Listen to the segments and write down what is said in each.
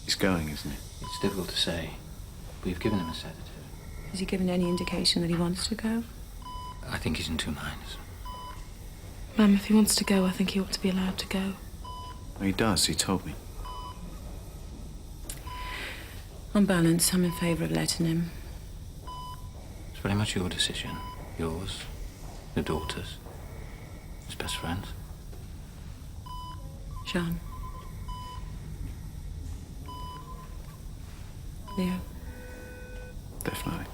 He's going, isn't he? It's difficult to say. We've given him a sedative. Has he given any indication that he wants to go? I think he's in two minds. Ma'am, if he wants to go, I think he ought to be allowed to go. Oh, he does, he told me. On balance, I'm in favour of letting him. It's very much your decision. Yours, your daughter's, his best friends. Jean. Leo. Definitely.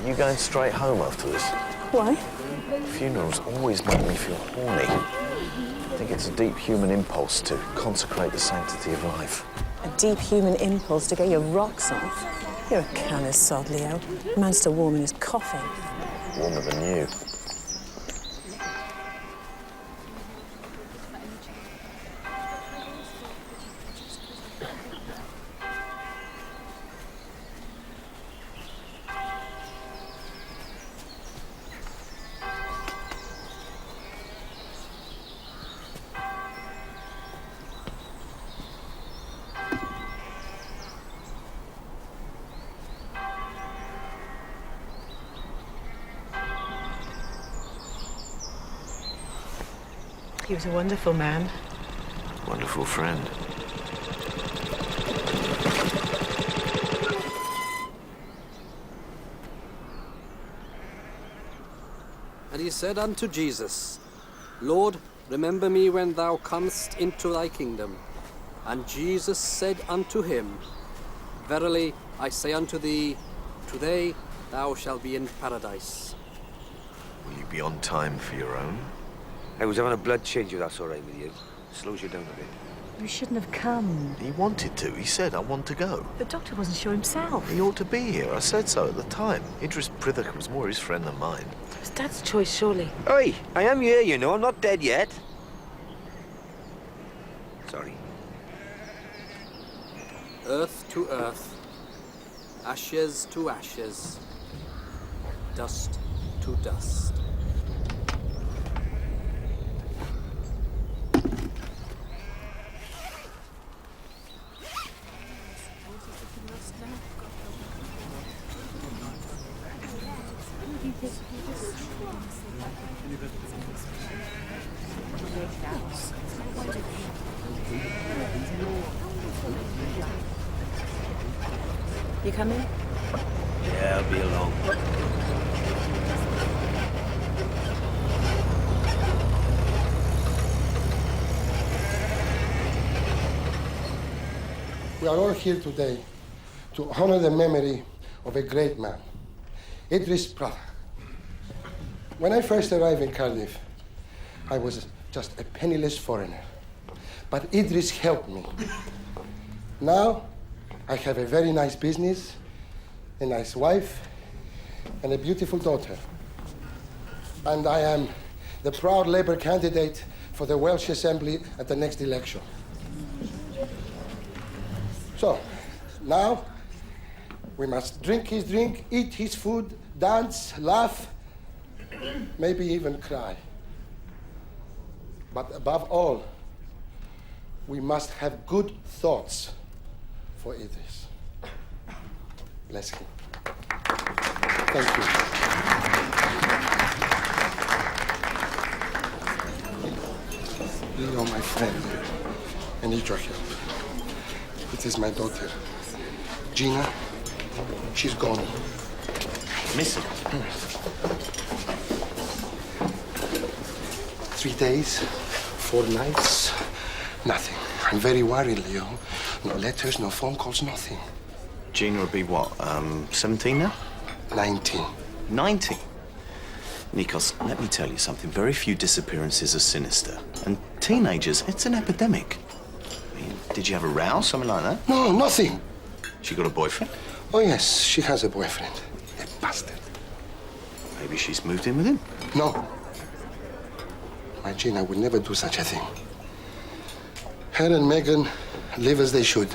Are you going straight home after this? Why? Funerals always make me feel horny. I think it's a deep human impulse to consecrate the sanctity of life. A deep human impulse to get your rocks off. You're a can of sod, Leo. The man's still warm in his coffin. Warmer than you. He was a wonderful man. Wonderful friend. And he said unto Jesus, Lord, remember me when thou comest into thy kingdom. And Jesus said unto him, Verily I say unto thee, today thou shalt be in paradise. Will you be on time for your own? I was having a blood change, if that's all right with you. Slows you down a bit. You shouldn't have come. He wanted to. He said, I want to go. The doctor wasn't sure himself. He ought to be here. I said so at the time. Idris Prithock was more his friend than mine. It was Dad's choice, surely. Oi, I am here, you know. I'm not dead yet. Sorry. Earth to earth, ashes to ashes, dust to dust. You coming? Yeah, I'll be along. We are all here today to honor the memory of a great man, Idris Prithock. When I first arrived in Cardiff, I was just a penniless foreigner. But Idris helped me. Now, I have a very nice business, a nice wife, and a beautiful daughter. And I am the proud Labour candidate for the Welsh Assembly at the next election. So, now, we must drink his drink, eat his food, dance, laugh, maybe even cry. But above all, we must have good thoughts for Idris. Bless him. Thank you. You are my friend. I need your help. It is my daughter, Gina. She's gone. Missing? 3 days, 4 nights, nothing. I'm very worried, Leo. No letters, no phone calls, nothing. Gina will be what, 17 now? 19. 19? Nikos, let me tell you something. Very few disappearances are sinister. And teenagers, it's an epidemic. I mean, did you have a row, something like that? No, nothing. She got a boyfriend? Oh, yes, she has a boyfriend. A bastard. Maybe she's moved in with him? No. My Gina would never do such a thing. Her and Megan live as they should.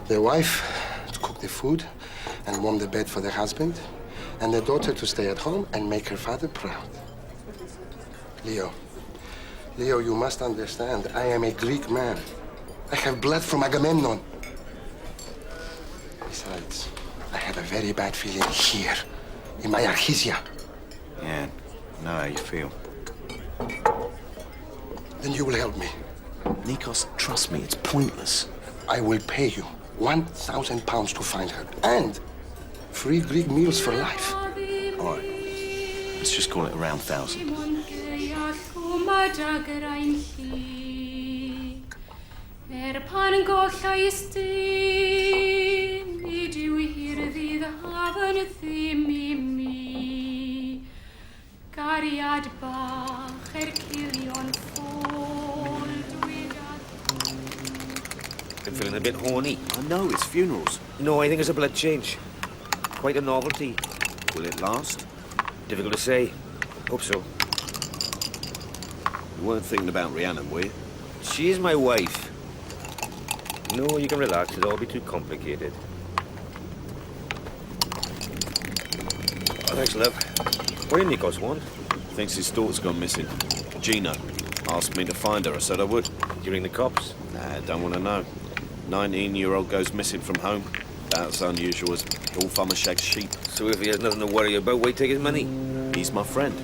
The wife to cook the food and warm the bed for the husband, and the daughter to stay at home and make her father proud. Leo, you must understand, I am a Greek man. I have blood from Agamemnon. Besides, I have a very bad feeling here, in my archesia. Yeah, I know how you feel. Then you will help me. Nikos, trust me, it's pointless. I will pay you 1,000 pounds to find her, and free Greek meals for life. All right, let's just call it around 1,000. I'm feeling a bit horny. I know, it's funerals. No, I think it's a blood change. Quite a novelty. Will it last? Difficult to say. Hope so. You weren't thinking about Rhiannon, were you? She is my wife. No, you can relax. It'll all be too complicated. Oh, thanks, love. What did Nikos want? Thinks his daughter's gone missing. Gina asked me to find her. I said I would. You ring the cops? Nah, don't want to know. 19-year-old goes missing from home. That's unusual as all farmer shag sheep. So if he has nothing to worry about, why take his money? He's my friend.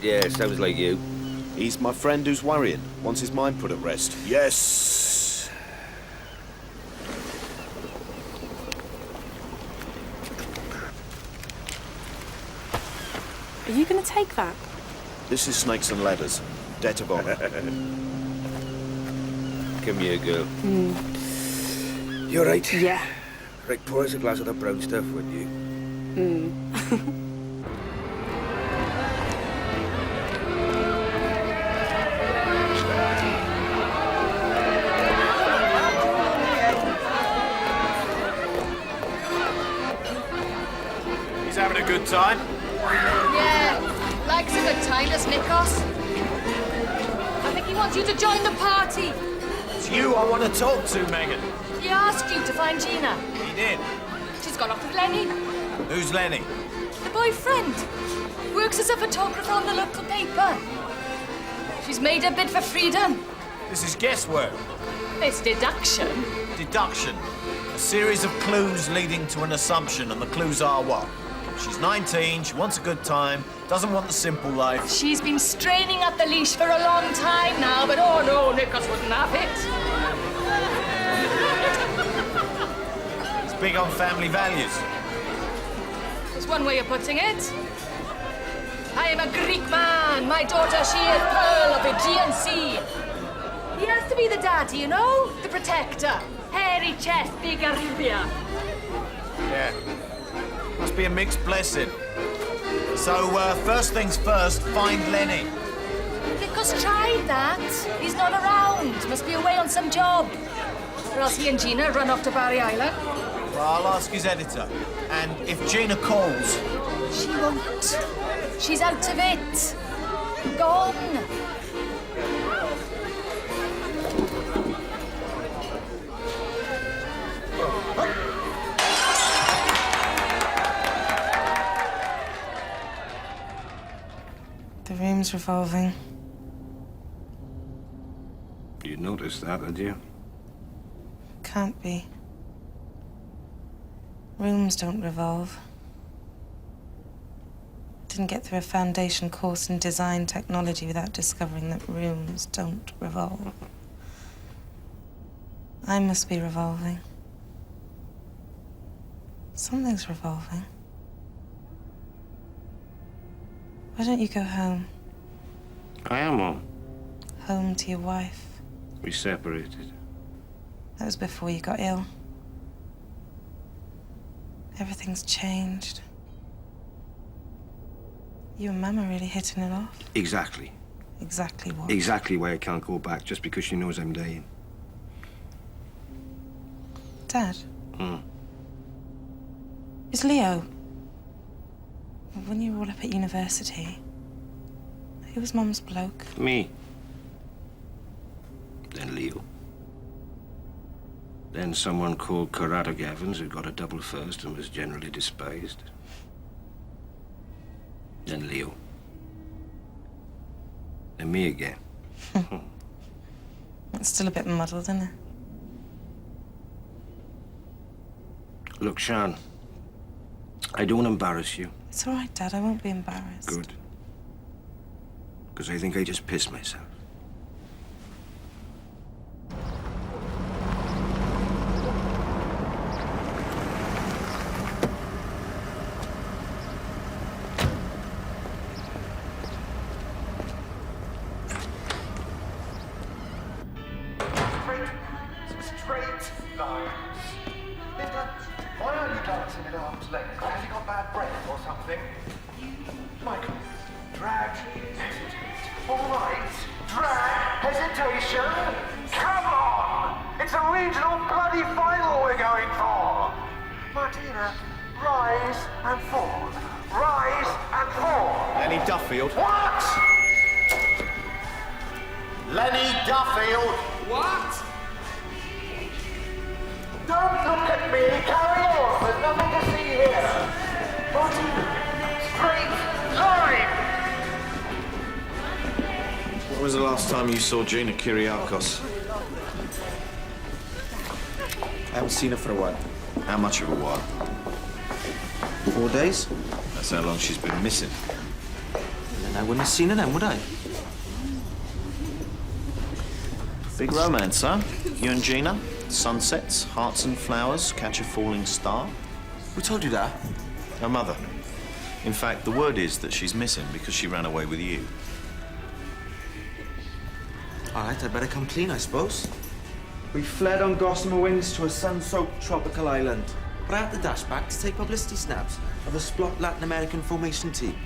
Yeah, sounds like you. He's my friend who's worrying. Wants his mind put at rest. Yes! Are you going to take that? This is Snakes and Ladders. Debt of honor. Come here, girl. You all right? Yeah. Right, pour us a glass of that brown stuff, would you? He's having a good time. Yeah, likes a good time, does Nikos? I think he wants you to join the party. It's you I want to talk to, Megan. He asked you to find Gina. He did. She's gone off with Lenny, Who's Lenny? the boyfriend. Works as a photographer on the local paper. She's made her bid for freedom. This is guesswork. It's deduction. Deduction. A series of clues leading to an assumption, and the clues are what? She's 19, she wants a good time, doesn't want the simple life. She's been straining at the leash for a long time now, but oh no, Nikos wouldn't have it. He's big on family values. There's one way of putting it. I am a Greek man. My daughter, she is Pearl of the Aegean Sea. He has to be the daddy, you know? The protector. Hairy chest, big Arabia. Yeah. Must be a mixed blessing. So, first things first, find Lenny. Nikos tried that. He's not around. Must be away on some job. Or else he and Gina run off to Barry Island. Well, I'll ask his editor. And if Gina calls... She won't. She's out of it. Gone. The room's revolving. You noticed that, did you? Can't be. Rooms don't revolve. Didn't get through a foundation course in design technology without discovering that rooms don't revolve. I must be revolving. Something's revolving. Why don't you go home? I am home. Home to your wife. We separated. That was before you got ill. Everything's changed. You and Mum are really hitting it off. Exactly. Exactly what? Exactly why I can't go back, just because she knows I'm dying. Dad? Hmm. Is Leo... When you were all up at university, who was Mum's bloke? Me. Then Leo. Then someone called Carradog Evans, who got a double first and was generally despised. Then Leo. Then me again. It's still a bit muddled, isn't it? Look, Sian, I don't want to embarrass you. It's all right, Dad. I won't be embarrassed. Good. Because I think I just pissed myself. Straight lines. Linda, why are you dancing at arm's length? Have you got bad breath or something? Michael, drag, hesitate. All right, drag, hesitation. Come on! It's a regional bloody final we're going for. Martina, rise and fall. Rise and fall. Lenny Duffield. What? Lenny Duffield! What? Don't look at me! Carry on! There's nothing to see here! Martina, straight line! When was the last time you saw Gina Kyriakos? I haven't seen her for a while. How much of a while? 4 days? That's how long she's been missing. And I wouldn't have seen her then, would I? Big romance, huh? You and Gina? Sunsets, hearts and flowers, catch a falling star? Who told you that? Her mother. In fact, the word is that she's missing because she ran away with you. All right, I'd better come clean, I suppose. We fled on gossamer wings to a sun-soaked tropical island. But I had to dash back to take publicity snaps of a splot Latin American formation team.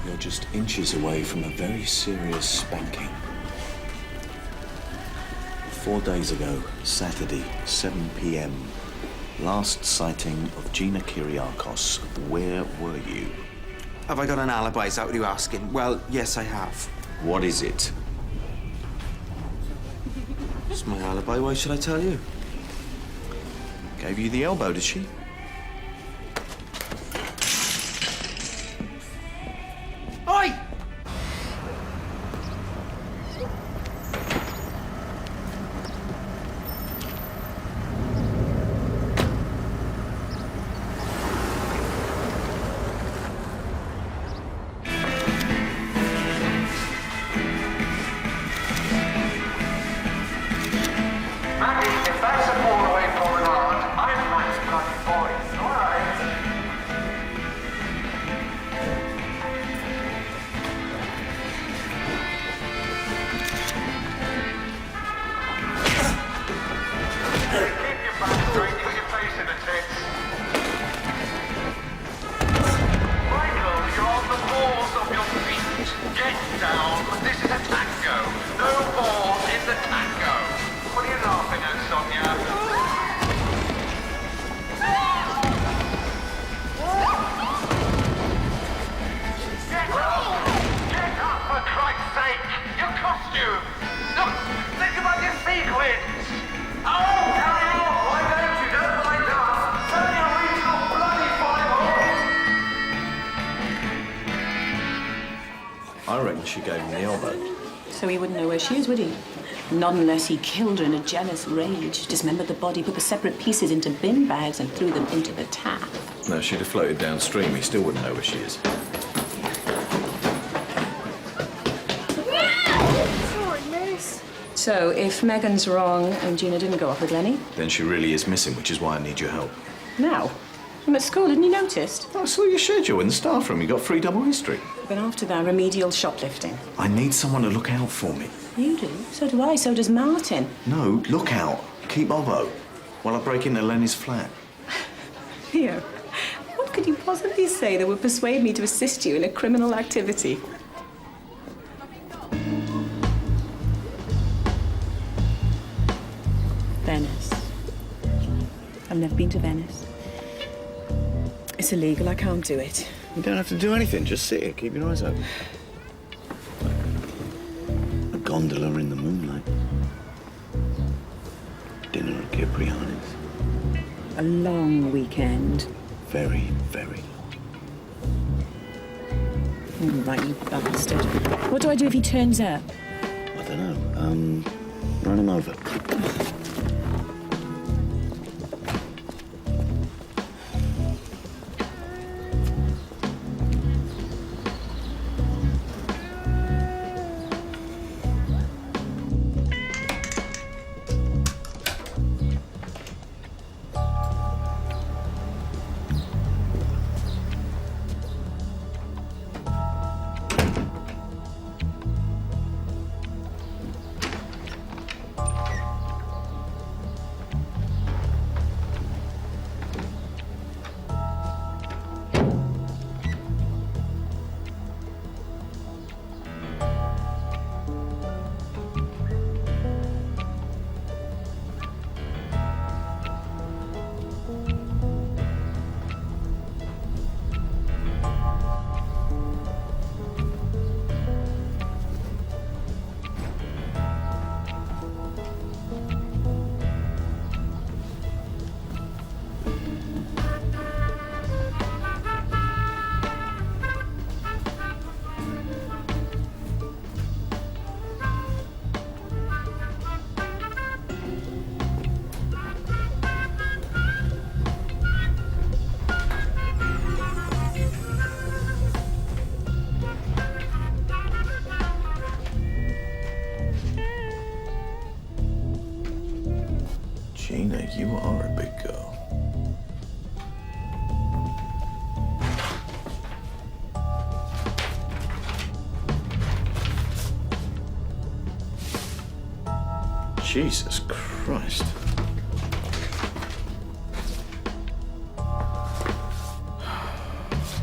You're just inches away from a very serious spanking. 4 days ago, Saturday, 7 p.m. Last sighting of Gina Kyriakos. Where were you? Have I got an alibi? Is that what you're asking? Well, yes, I have. What is it? It's my alibi. Why should I tell you? Gave you the elbow, did she? Oi! Maggie, if that's a ball away promenade, I'm Matt's bloody boy. All right. Keep your back straight, put your face in the tits. Michael, you're on the balls of your feet. Get down. This is a tango. No balls in the tango. What are you laughing at, Sonia? Get up, for Christ's sake! Your costume! Look, think about your sequins! Oh, carry on! Why don't you? Don't mind us! Turn your regional bloody final! I reckon she gave him the elbow. So he wouldn't know where she is, would he? Not unless he killed her in a jealous rage, dismembered the body, put the separate pieces into bin bags and threw them into the tap. No, she'd have floated downstream. He still wouldn't know where she is. Sorry, miss. So, if Megan's wrong and Gina didn't go off with Lenny, Then she really is missing, which is why I need your help. now, I'm at school, hadn't you noticed? I saw your schedule in the staff room. You got 3 double history. But after that, remedial shoplifting. I need someone to look out for me. You do? So do I, so does Martin. No, look out. Keep Bobo while I break into Lenny's flat. Theo, what could you possibly say that would persuade me to assist you in a criminal activity? Venice. I've never been to Venice. It's illegal, I can't do it. You don't have to do anything. Just sit here. Keep your eyes open. A gondola in the moonlight. Dinner at Cipriani's. A long weekend. Very, very. All right, you bastard. What do I do if he turns up? I don't know. Run him over. Gina, you are a big girl. Jesus Christ.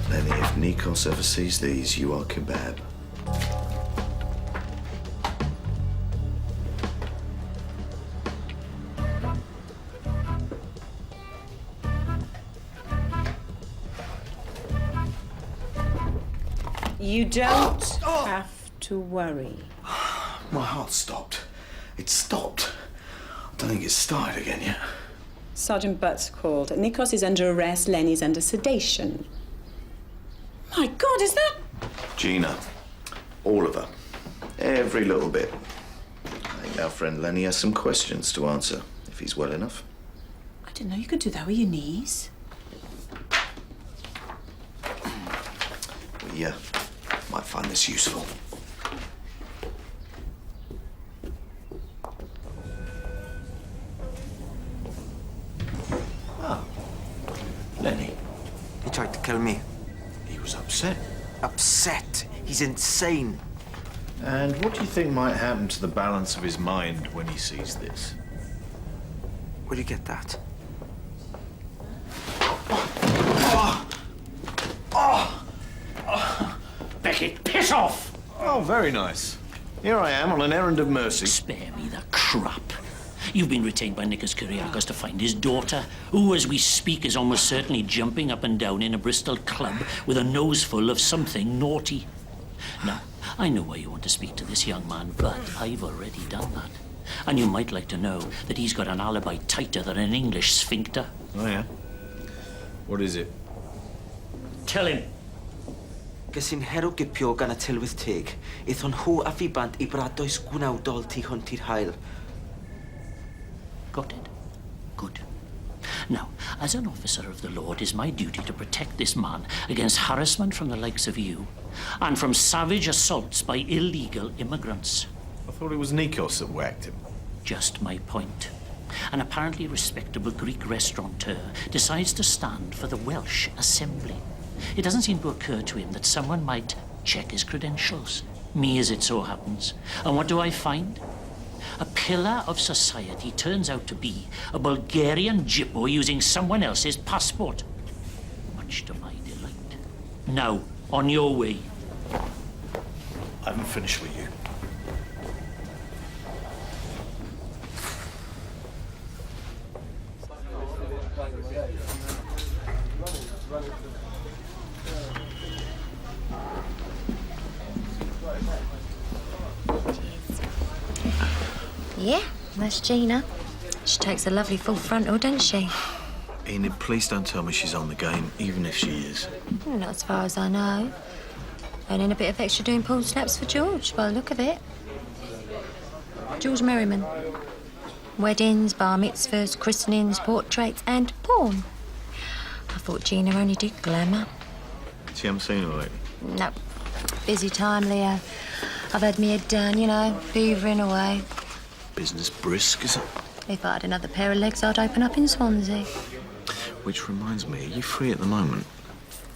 Lenny, if Nikos ever sees these, you are kebab. You don't have to worry. My heart stopped. It stopped. I don't think it's started again yet. Sergeant Butts called. Nikos is under arrest. Lenny's under sedation. My God, is that... Gina, all of her. Every little bit. I think our friend Lenny has some questions to answer, if he's well enough. I didn't know you could do that with your knees. We might find this useful. Ah, Lenny. He tried to kill me. He was upset. Upset? He's insane. And what do you think might happen to the balance of his mind when he sees this? Where do you get that? Beckett, piss off! Oh, very nice. Here I am on an errand of mercy. Spare me the crap. You've been retained by Nikos Kyriakos to find his daughter, who, as we speak, is almost certainly jumping up and down in a Bristol club with a nose full of something naughty. Now, I know why you want to speak to this young man, but I've already done that. And you might like to know that he's got an alibi tighter than an English sphincter. Oh, yeah? What is it? Tell him. Ges i'n herwgipio gan y tilwyth teg. Eithon nhw a fi bant I bradoes gwnawdol tu hwnt i'r hael. Got it? Good. Now, as an officer of the law, it is my duty to protect this man against harassment from the likes of you and from savage assaults by illegal immigrants. I thought it was Nikos that whacked him. Just my point. An apparently respectable Greek restaurateur decides to stand for the Welsh Assembly. It doesn't seem to occur to him that someone might check his credentials. Me, as it so happens. And what do I find? A pillar of society turns out to be a Bulgarian Jippo using someone else's passport. Much to my delight. Now, on your way. I haven't finished with you. Yeah, that's Gina. She takes a lovely full frontal, doesn't she? Enid, please don't tell me she's on the game, even if she is. Not as far as I know. Earning a bit of extra doing porn snaps for George, by the look of it. George Merriman. Weddings, bar mitzvahs, christenings, portraits, and porn. I thought Gina only did glamour. So you haven't seen her lately? No. Busy time, Leo. I've had me head down, you know, beavering away. Business brisk, is it? If I had another pair of legs, I'd open up in Swansea. Which reminds me, are you free at the moment?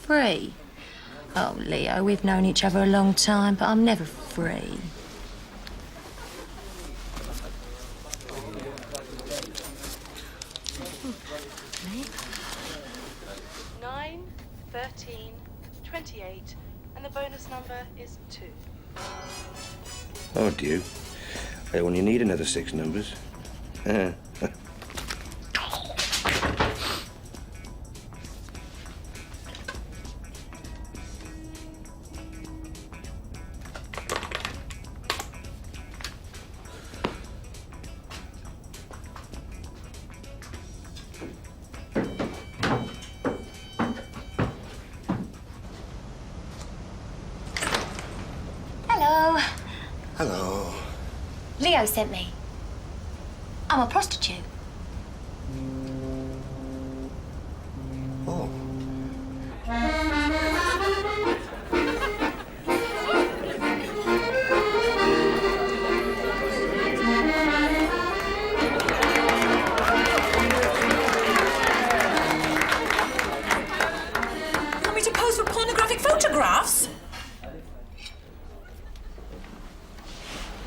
Free? Oh, Leo, we've known each other a long time, but I'm never free. Nine, 13, 28, and the bonus number is 2. Oh, dear. I only need another 6 numbers. Hello. Hello. Leo sent me. I'm a prostitute. Oh. Want me to pose for pornographic photographs?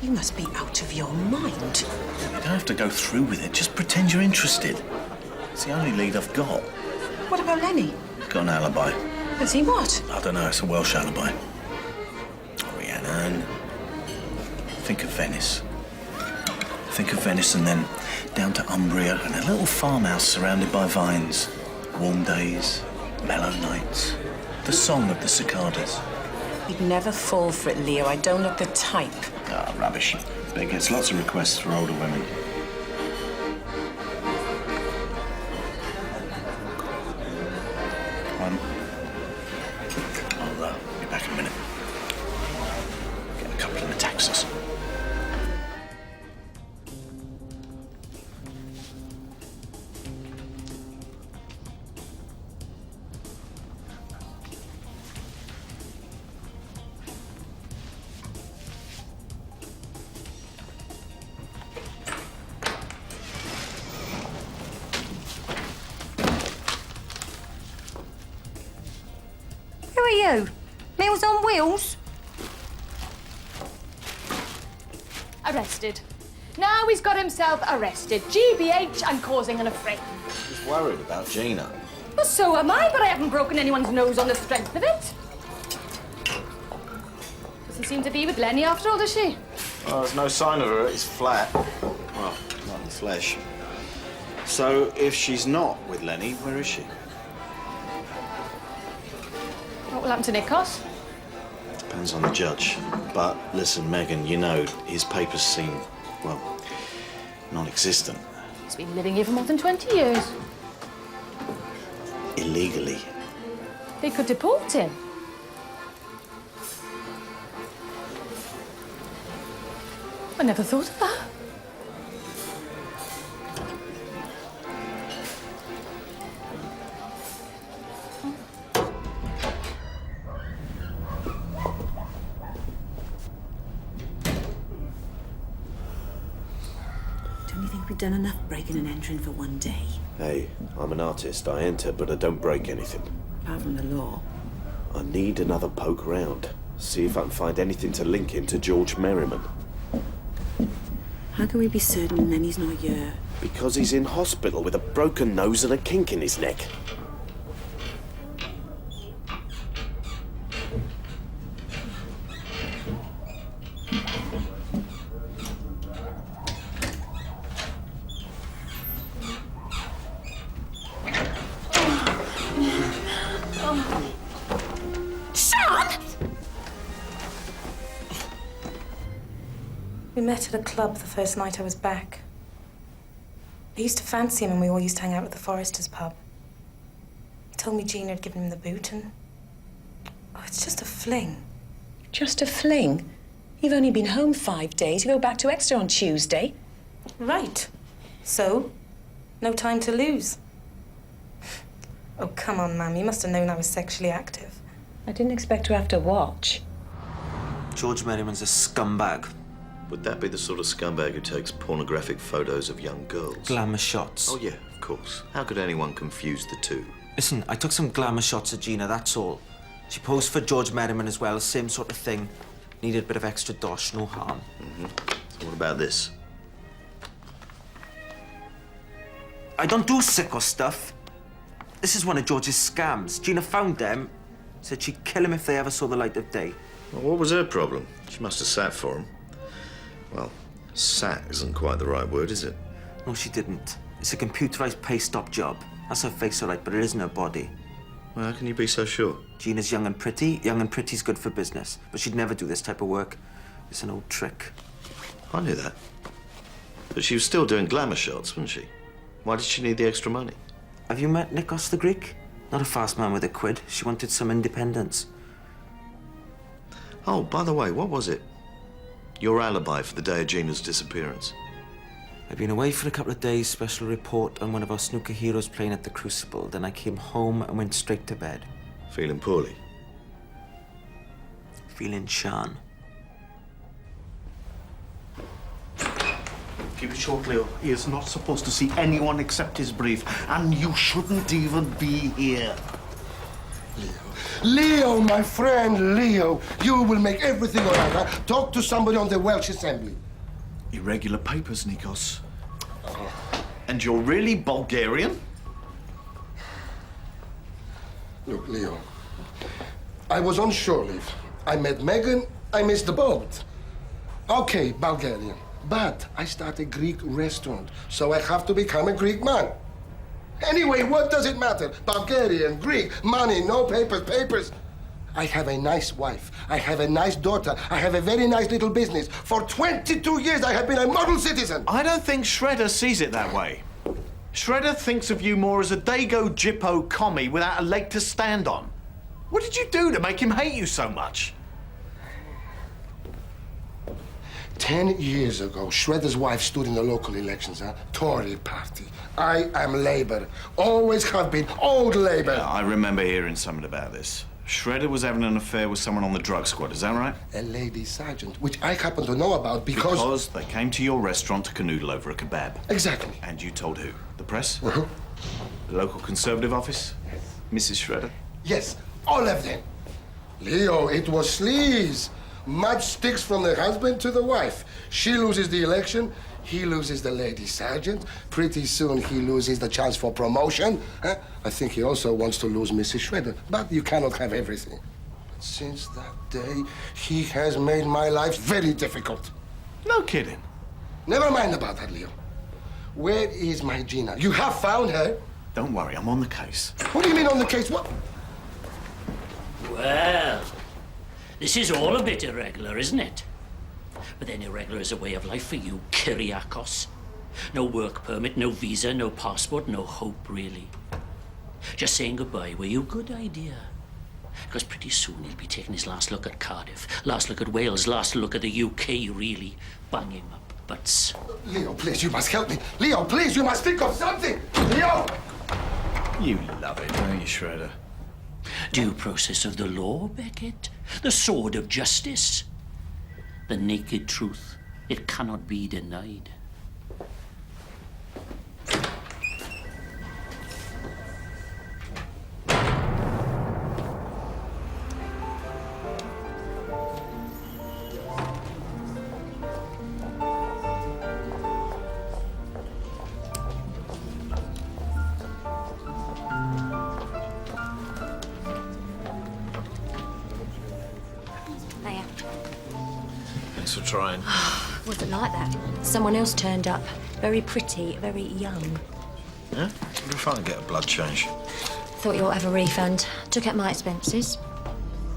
You must be out of your mind. You don't have to go through with it. Just pretend you're interested. It's the only lead I've got. What about Lenny? Got an alibi. Has he what? I don't know. It's a Welsh alibi. Rhiannon. Think of Venice. Think of Venice and then down to Umbria and a little farmhouse surrounded by vines. Warm days, mellow nights. The song of the cicadas. You'd never fall for it, Leo. I don't look the type. Ah, rubbish. But it gets lots of requests for older women. I'll be back in a minute. Get a couple of the taxis. Who are you? Meals on Wheels? Arrested. Now he's got himself arrested. GBH and causing an affray. Just worried about Gina. Well, so am I, but I haven't broken anyone's nose on the strength of it. Doesn't seem to be with Lenny after all, does she? Well, there's no sign of her. It's flat. Well, not in the flesh. So, if she's not with Lenny, where is she? What will happen to Nikos? Depends on the judge. But listen, Megan, you know, his papers seem, well, non-existent. He's been living here for more than 20 years. Illegally. They could deport him. I never thought of that. Don't you think we've done enough breaking and entering for one day? Hey, I'm an artist. I enter, but I don't break anything. Apart from the law. I need another poke round. See if I can find anything to link him to George Merriman. How can we be certain Lenny's not here? Because he's in hospital with a broken nose and a kink in his neck. We met at a club the first night I was back. I used to fancy him and we all used to hang out at the Foresters pub. He told me Gina had given him the boot and... Oh, it's just a fling. Just a fling? You've only been home 5 days. You go back to Exeter on Tuesday. Right. So, no time to lose. Oh, come on, Mum. You must have known I was sexually active. I didn't expect to have to watch. George Merriman's a scumbag. Would that be the sort of scumbag who takes pornographic photos of young girls? Glamour shots. Oh, yeah, of course. How could anyone confuse the two? Listen, I took some glamour shots of Gina, that's all. She posed for George Merriman as well, same sort of thing. Needed a bit of extra dosh, no harm. So what about this? I don't do sicko stuff. This is one of George's scams. Gina found them, said she'd kill him if they ever saw the light of day. Well, what was her problem? She must have sat for him. Well, sat isn't quite the right word, is it? No, she didn't. It's a computerized pay-stop job. That's her face all right, but it isn't her body. Well, how can you be so sure? Gina's young and pretty. Young and pretty's good for business. But she'd never do this type of work. It's an old trick. I knew that. But she was still doing glamour shots, wasn't she? Why did she need the extra money? Have you met Nikos the Greek? Not a fast man with a quid. She wanted some independence. Oh, by the way, what was it? Your alibi for the day of Gina's disappearance. I'd been away for a couple of days, special report on one of our snooker heroes playing at the Crucible. Then I came home and went straight to bed. Feeling poorly? Feeling Shan. Keep it short, Leo. He is not supposed to see anyone except his brief, and you shouldn't even be here. Leo, my friend, Leo, you will make everything all right, huh? Talk to somebody on the Welsh Assembly. Irregular papers, Nikos. And you're really Bulgarian? Look, Leo, I was on shore leave. I met Megan, I missed the boat. Okay, Bulgarian. But I start a Greek restaurant, so I have to become a Greek man. Anyway, what does it matter? Bulgarian, Greek, money, no papers, papers. I have a nice wife. I have a nice daughter. I have a very nice little business. For 22 years, I have been a model citizen. I don't think Shredder sees it that way. Shredder thinks of you more as a Dago Jippo commie without a leg to stand on. What did you do to make him hate you so much? 10 years ago, Shredder's wife stood in the local elections, huh? Tory party. I am Labour. Always have been. Old Labour. Yeah, I remember hearing something about this. Shredder was having an affair with someone on the drug squad, is that right? A lady sergeant, which I happen to know about because... Because they came to your restaurant to canoodle over a kebab. Exactly. And you told who? The press? The local Conservative office? Mrs. Shredder? Yes, all of them. Leo, it was sleaze. Matchsticks from the husband to the wife. She loses the election, he loses the lady sergeant. Pretty soon he loses the chance for promotion. Huh? I think he also wants to lose Mrs. Shredder, but you cannot have everything. But since that day, he has made my life very difficult. No kidding. Never mind about that, Leo. Where is my Gina? You have found her. Don't worry, I'm on the case. What do you mean on the case? What? Well, this is all a bit irregular, isn't it? But then irregular is a way of life for you, Kyriakos. No work permit, no visa, no passport, no hope, really. Just saying goodbye were you a good idea? Because pretty soon he'll be taking his last look at Cardiff, last look at Wales, last look at the UK, really. Bang him up, butts. Leo, please, you must help me. Leo, please, you must think of something. Leo! You love it, don't you, Shredder? Due process of the law, Beckett. The sword of justice. The naked truth. It cannot be denied. Thanks for trying. Wasn't like that. Someone else turned up. Very pretty, very young. Yeah? What if I get a blood change? Thought you ought to have a refund. Took out my expenses.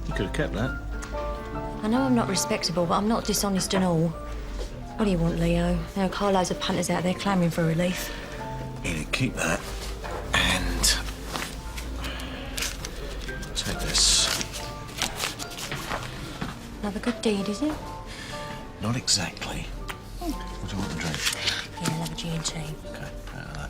You could have kept that. I know I'm not respectable, but I'm not dishonest at all. What do you want, Leo? There are carloads of punters out there clamouring for relief. Here, keep that. And take this. Another good deed, is it? Not exactly. What do you want to drink? Yeah, I'll have a G&T. Okay, out of that.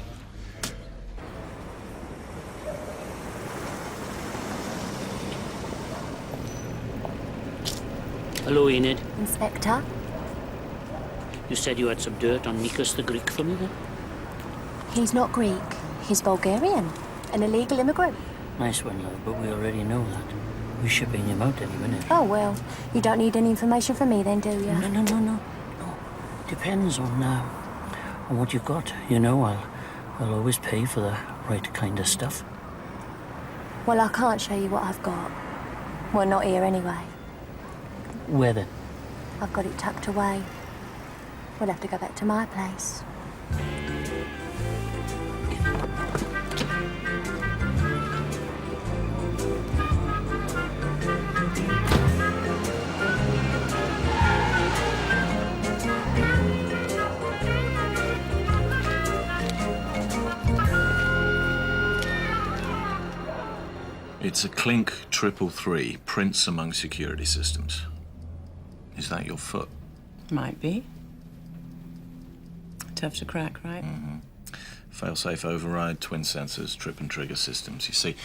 Hello, Enid. Inspector? You said you had some dirt on Nikos the Greek for me, then? He's not Greek. He's Bulgarian. An illegal immigrant. Nice one, love, but we already know that. We're shipping him out any minute. Oh, well, you don't need any information from me then, do you? No. Depends on what you've got. You know, I'll always pay for the right kind of stuff. Well, I can't show you what I've got. Well, not here anyway. Where then? I've got it tucked away. We'll have to go back to my place. It's a Clink 333, prints among security systems. Is that your foot? Might be. Tough to crack, right? Mm-hmm. Failsafe override, twin sensors, trip and trigger systems. You see,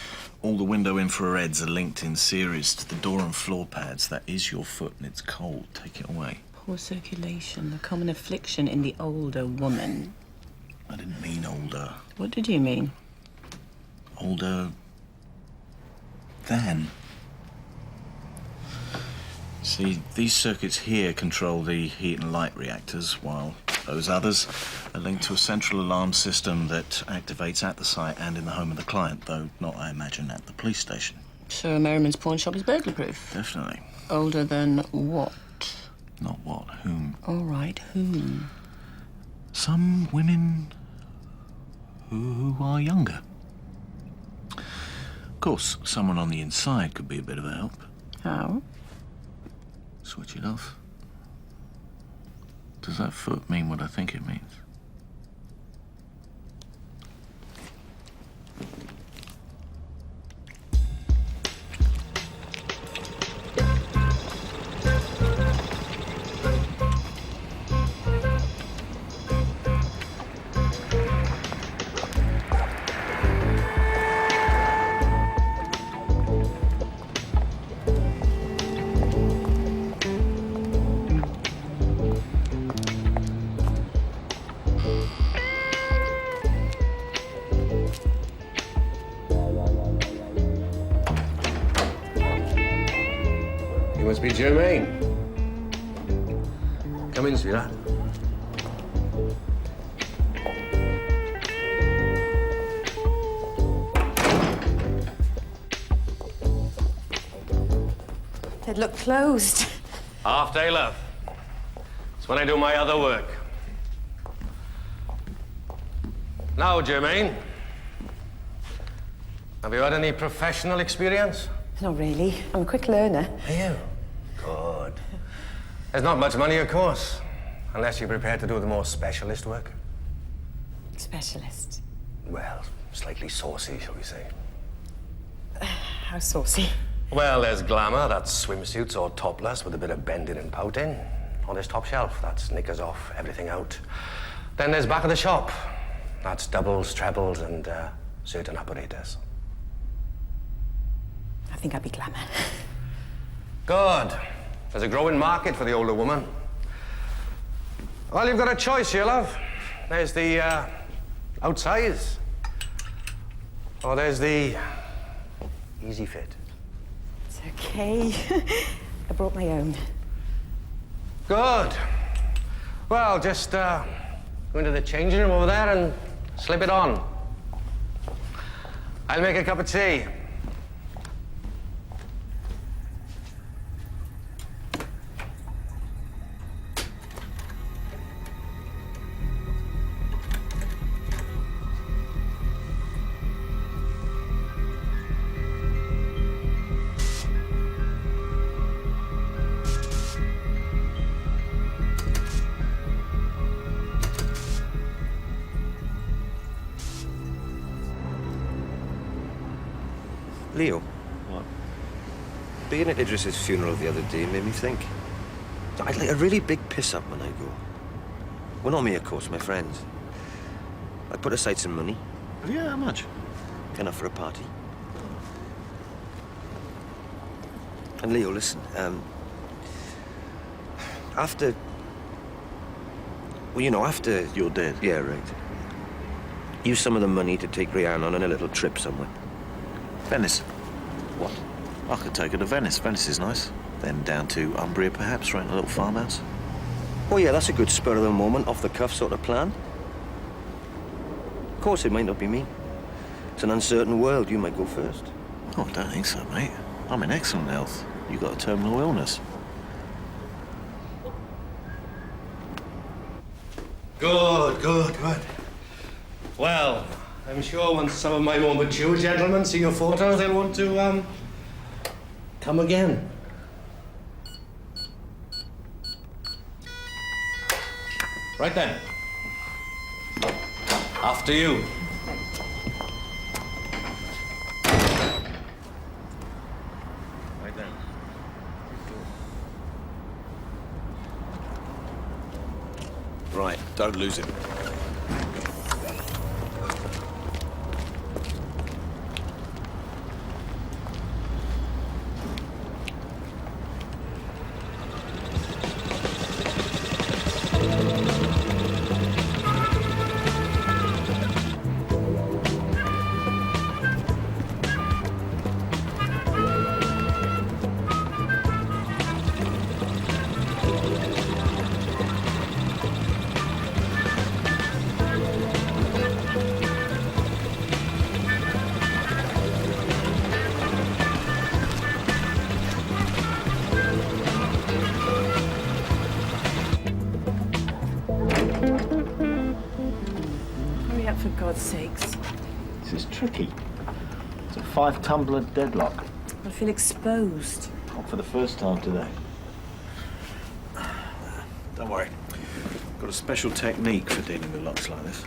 all the window infrareds are linked in series to the door and floor pads. That is your foot and it's cold. Take it away. Poor circulation, the common affliction in the older woman. I didn't mean older. What did you mean? Older than. See, these circuits here control the heat and light reactors, while those others are linked to a central alarm system that activates at the site and in the home of the client, though not, I imagine, at the police station. So Merriman's pawn shop is burglar-proof? Definitely. Older than what? Not what, whom. All right, whom? Some women who are younger. Of course, someone on the inside could be a bit of a help. How? Switch it off. Does that foot mean what I think it means? You must be Germaine. Come in, sweetheart. They'd look closed. Half day, love. It's when I do my other work. Now, Germaine, have you had any professional experience? Not really. I'm a quick learner. Are you? Good. There's not much money, of course, unless you're prepared to do the more specialist work. Specialist. Well, slightly saucy, shall we say. How saucy? Well, there's glamour, that's swimsuits or topless with a bit of bending and pouting. Or there's top shelf, that's knickers off, everything out. Then there's back of the shop. That's doubles, trebles, and certain operators. I think I'd be glamour. Good. There's a growing market for the older woman. Well, you've got a choice here, love. There's the outsize. Or there's the easy fit. It's okay. I brought my own. Good. Well, just go into the changing room over there and slip it on. I'll make a cup of tea. Leo. What? Being at Idris's funeral the other day made me think. I'd like a really big piss-up when I go. Well, not me, of course, my friends. I put aside some money. Yeah, how much? Enough for a party. And Leo, listen, after... Well, you know, after... You're dead? Yeah, right. Use some of the money to take Gran on a little trip somewhere. Venice. What? I could take her to Venice. Venice is nice. Then down to Umbria, perhaps, rent a little farmhouse. Oh, yeah, that's a good spur-of-the-moment, off-the-cuff sort of plan. Of course, it might not be me. It's an uncertain world. You might go first. Oh, I don't think so, mate. I'm in excellent health. You got a terminal illness. Good. Well, I'm sure once some of my more mature gentlemen see your photos, they'll want to, come again. Right then. After you. Right then. Right, don't lose him. Hurry up, for God's sakes. This is tricky. It's a 5-tumbler deadlock. I feel exposed. Not for the first time today. Don't worry. Got a special technique for dealing with locks like this.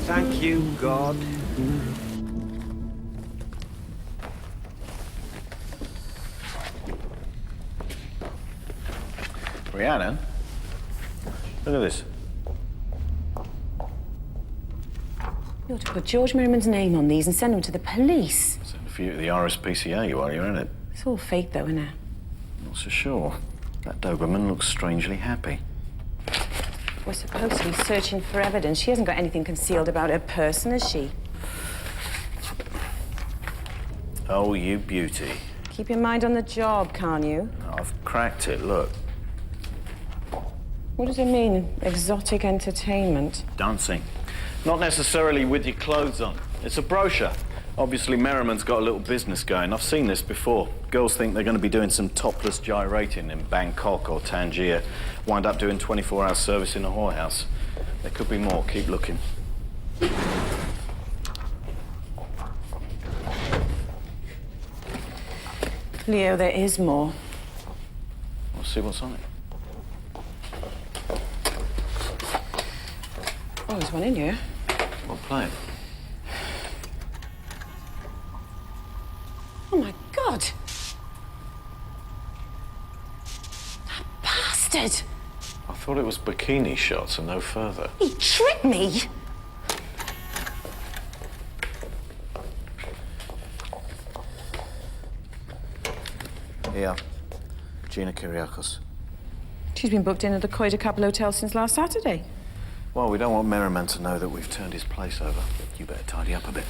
Thank you, God. Rhiannon, look at this. You ought to put George Merriman's name on these and send them to the police. Send a few to the RSPCA while you're in it. It's all fake, though, isn't it? Not so sure. That Doberman looks strangely happy. We're supposed to be searching for evidence. She hasn't got anything concealed about her person, has she? Oh, you beauty. Keep your mind on the job, can't you? I've cracked it, look. What does it mean, exotic entertainment? Dancing. Not necessarily with your clothes on. It's a brochure. Obviously, Merriman's got a little business going. I've seen this before. Girls think they're going to be doing some topless gyrating in Bangkok or Tangier. Wind up doing 24-hour service in a whorehouse. There could be more. Keep looking. Leo, there is more. We'll see what's on it. Oh, there's one in here. Well, play it. Oh, my God! That bastard! I thought it was bikini shots and no further. He tricked me! Here, Gina Kyriakos. She's been booked in at the Coida Couple Hotel since last Saturday. Well, we don't want Merriman to know that we've turned his place over. You better tidy up a bit.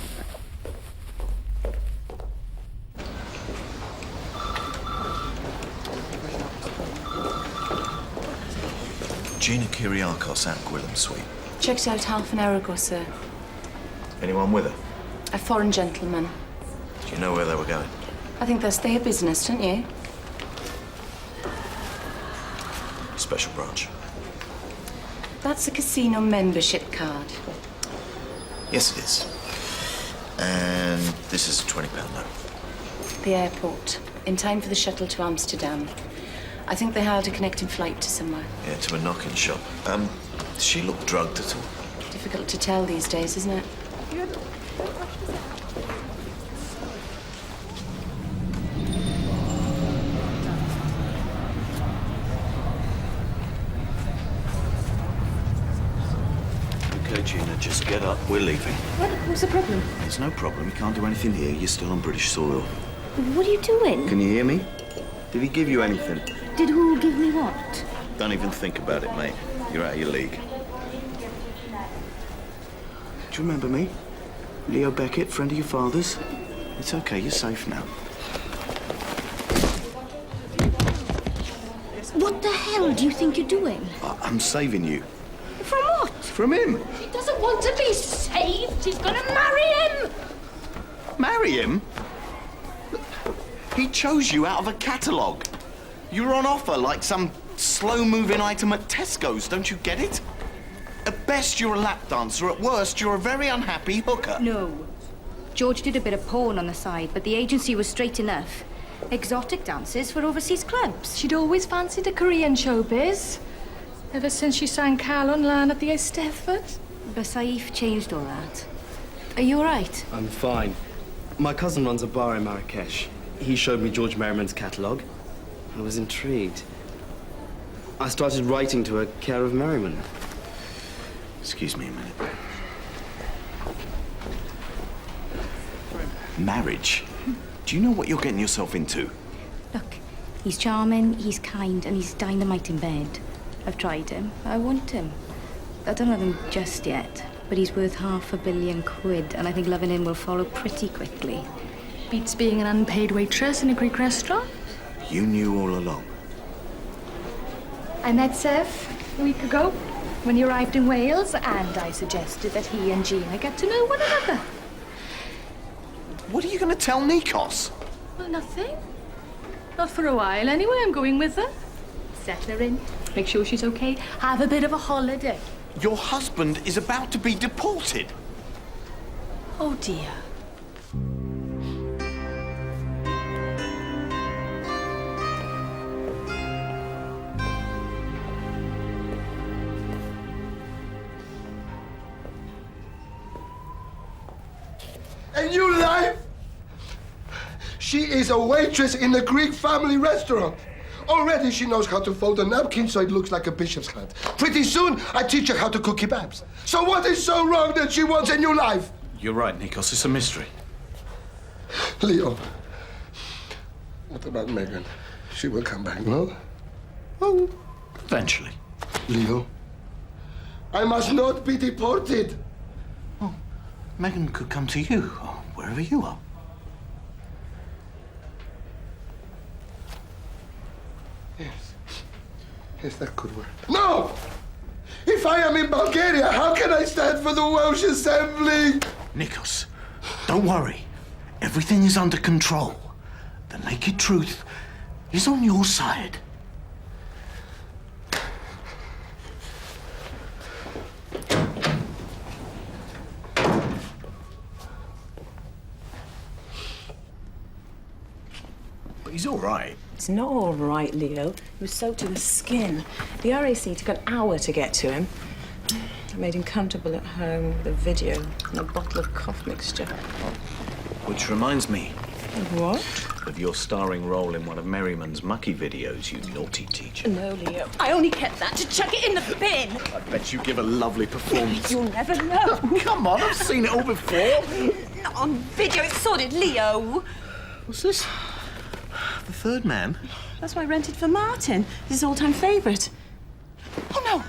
Gina Kyriakos at Gwilym Suite. Checked out half an hour ago, sir. Anyone with her? A foreign gentleman. Do you know where they were going? I think that's their business, don't you? Special branch. That's a casino membership card. Yes, it is. And this is a £20 note. The airport. In time for the shuttle to Amsterdam. I think they had a connecting flight to somewhere. Yeah, to a knocking shop. Does she look drugged at all? Difficult to tell these days, isn't it? Okay, Gina, just get up. We're leaving. What's the problem? There's no problem. You can't do anything here. You're still on British soil. What are you doing? Can you hear me? Did he give you anything? Did who give me what? Don't even think about it, mate. You're out of your league. Do you remember me? Leo Beckett, friend of your father's? It's okay, you're safe now. What the hell do you think you're doing? I'm saving you. From what? From him. He doesn't want to be saved. He's gonna marry him. Marry him? He chose you out of a catalogue. You were on offer like some slow-moving item at Tesco's, don't you get it? At best, you're a lap dancer. At worst, you're a very unhappy hooker. No. George did a bit of porn on the side, but the agency was straight enough. Exotic dances for overseas clubs. She'd always fancied a Korean showbiz. Ever since she sang Cal on Lan at the Eisteddfod. But Saif changed all that. Are you all right? I'm fine. My cousin runs a bar in Marrakesh. He showed me George Merriman's catalogue. I was intrigued. I started writing to her care of Merriman. Excuse me a minute. Marriage? Do you know what you're getting yourself into? Look, he's charming, he's kind, and he's dynamite in bed. I've tried him. I want him. I don't have him just yet, but he's worth £500 million, and I think loving him will follow pretty quickly. Beats being an unpaid waitress in a Greek restaurant. You knew all along. I met Sev a week ago when he arrived in Wales, and I suggested that he and Gina get to know one another. What are you going to tell Nikos? Well, nothing. Not for a while, anyway. I'm going with her. Settle her in. Make sure she's okay. Have a bit of a holiday. Your husband is about to be deported. Oh, dear. A new life? She is a waitress in the Greek family restaurant. Already she knows how to fold a napkin so it looks like a bishop's hat. Pretty soon, I teach her how to cook kebabs. So what is so wrong that she wants a new life? You're right, Nikos. It's a mystery. Leo, what about Megan? She will come back, no? Oh. Eventually. Leo, I must not be deported. Oh, Megan could come to you, or wherever you are. Yes, that could work. No! If I am in Bulgaria, how can I stand for the Welsh Assembly? Nikos, don't worry. Everything is under control. The naked truth is on your side. But he's all right. It's not all right, Leo. He was soaked to the skin. The RAC took an hour to get to him. I made him comfortable at home with a video and a bottle of cough mixture. Which reminds me. Of what? Of your starring role in one of Merriman's mucky videos, you naughty teacher. No, Leo. I only kept that to chuck it in the bin. I bet you give a lovely performance. You'll never know. Come on, I've seen it all before. Not on video. It's sorted, Leo. What's this? The Third Man? That's what I rented for Martin. His all-time favourite. Oh, no.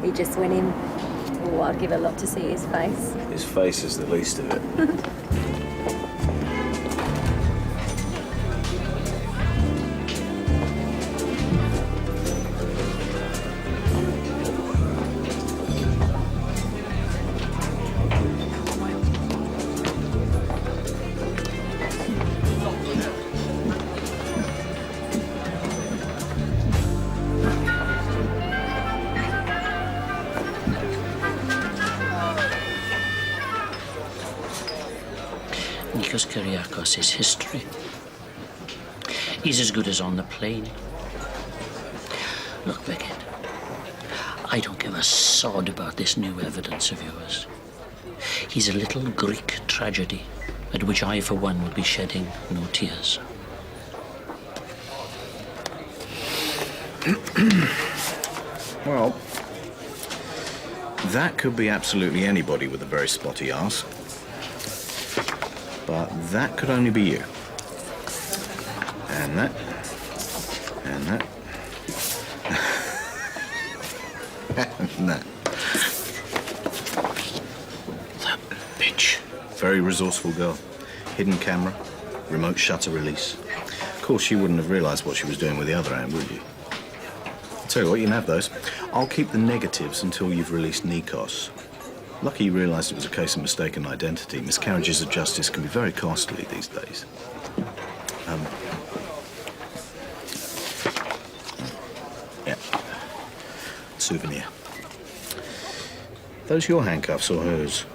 He just went in. Oh, I'd give a lot to see his face. His face is the least of it. Nikos Kyriakos is history. He's as good as on the plane. Look, Beckett, I don't give a sod about this new evidence of yours. He's a little Greek tragedy, at which I, for one, would be shedding no tears. Well, that could be absolutely anybody with a very spotty arse. But that could only be you. And that. And that. And that. That bitch. Very resourceful girl. Hidden camera, remote shutter release. Of course, you wouldn't have realized what she was doing with the other hand, would you? Tell you what, you can have those. I'll keep the negatives until you've released Nikos. Lucky you realised it was a case of mistaken identity. Miscarriages of justice can be very costly these days. Yeah. Souvenir. Those your handcuffs or hers?